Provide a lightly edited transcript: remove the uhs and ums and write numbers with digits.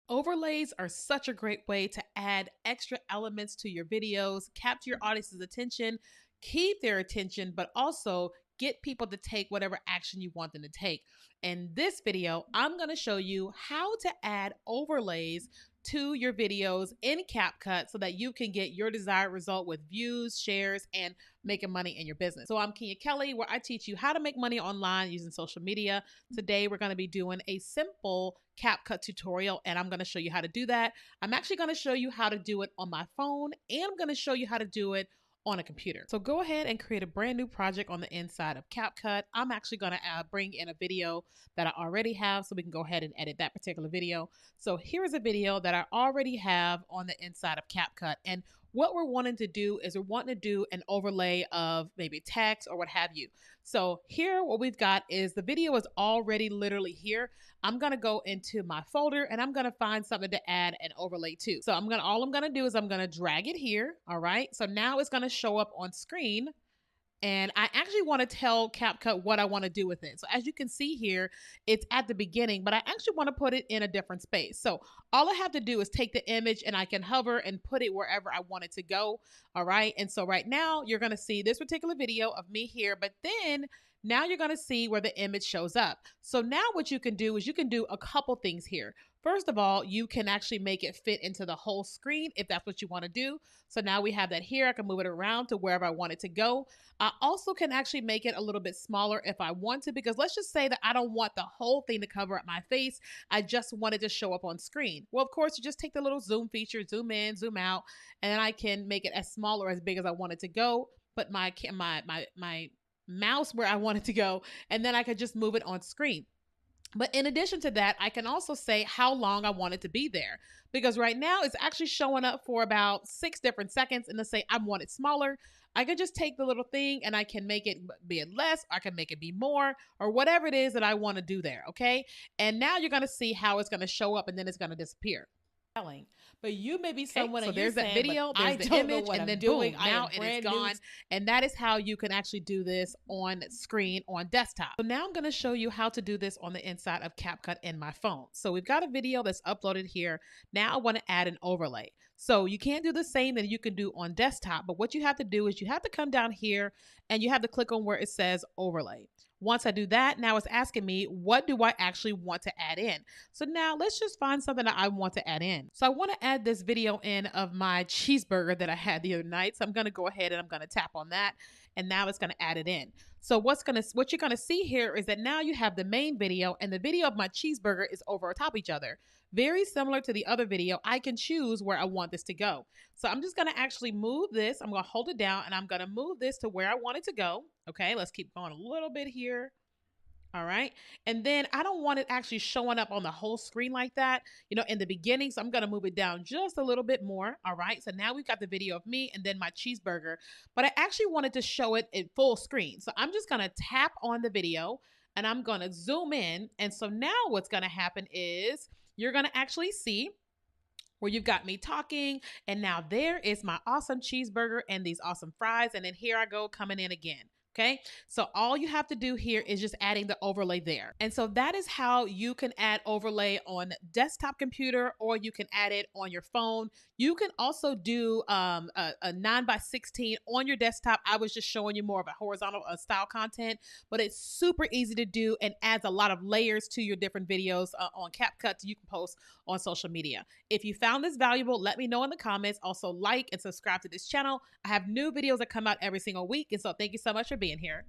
Overlays are such a great way to add extra elements to your videos, capture your audience's attention, keep their attention, but also get people to take whatever action you want them to take. In this video, I'm going to show you how to add overlays to your videos in Capcut so that you can get your desired result with views, shares, and making money in your business. So I'm Keenya Kelly, where I teach you how to make money online using social media. Today, we're going to be doing a simple Capcut tutorial, and I'm going to show you how to do that. I'm actually going to show you how to do it on my phone, and I'm going to show you how to do it on a computer. So go ahead and create a brand new project on the inside of Capcut. I'm actually going to bring in a video that I already have, so we can go ahead and edit that particular video. So here's a video that I already have on the inside of Capcut, and what we're wanting to do is we're wanting to do an overlay of maybe text or what have you. So here what we've got is the video is already literally here. I'm going to go into my folder and I'm going to find something to add an overlay to. So all I'm going to do is I'm going to drag it here. All right. So now it's going to show up on screen. And I actually want to tell Capcut what I want to do with it. So as you can see here, it's at the beginning, but I actually want to put it in a different space. So all I have to do is take the image and I can hover and put it wherever I want it to go. All right. And so right now you're going to see this particular video of me here, but then now you're going to see where the image shows up. So now what you can do is you can do a couple things here. First of all, you can actually make it fit into the whole screen if that's what you want to do. So now we have that here. I can move it around to wherever I want it to go. I also can actually make it a little bit smaller if I want to, because let's just say that I don't want the whole thing to cover up my face. I just want it to show up on screen. Well, of course, you just take the little zoom feature, zoom in, zoom out, and then I can make it as small or as big as I want it to go. Put my mouse where I want it to go, and then I could just move it on screen. But in addition to that, I can also say how long I want it to be there, because right now it's actually showing up for about 6 different seconds. And let's say I want it smaller, I can just take the little thing and I can make it be less, or I can make it be more, or whatever it is that I want to do there. Okay. And now you're going to see how it's going to show up and then it's going to disappear. But you may be someone, so there's that video, there's the image, and then boom, now it is gone. And that is how you can actually do this on screen on desktop. So now I'm going to show you how to do this on the inside of Capcut in my phone. So we've got a video that's uploaded here. Now I want to add an overlay. So you can't do the same that you can do on desktop, but what you have to do is you have to come down here and you have to click on where it says overlay. Once I do that, now it's asking me, what do I actually want to add in? So now let's just find something that I want to add in. So I want to add this video in of my cheeseburger that I had the other night. So I'm going to go ahead and I'm going to tap on that. And now it's going to add it in. So what you're going to see here is that now you have the main video and the video of my cheeseburger is over top each other. Very similar to the other video. I can choose where I want this to go. So I'm just going to actually move this. I'm going to hold it down and I'm going to move this to where I want it to go. Okay, let's keep going a little bit here. All right. And then I don't want it actually showing up on the whole screen like that, in the beginning. So I'm going to move it down just a little bit more. All right. So now we've got the video of me and then my cheeseburger, but I actually wanted to show it in full screen. So I'm just going to tap on the video and I'm going to zoom in. And so now what's going to happen is you're going to actually see where you've got me talking. And now there is my awesome cheeseburger and these awesome fries. And then here I go coming in again. Okay, so all you have to do here is just adding the overlay there. And so that is how you can add overlay on desktop computer, or you can add it on your phone. You can also do a 9:16 on your desktop. I was just showing you more of a horizontal style content, but it's super easy to do and adds a lot of layers to your different videos on Capcut you can post on social media. If you found this valuable, let me know in the comments. Also like and subscribe to this channel. I have new videos that come out every single week. And so thank you so much for being here.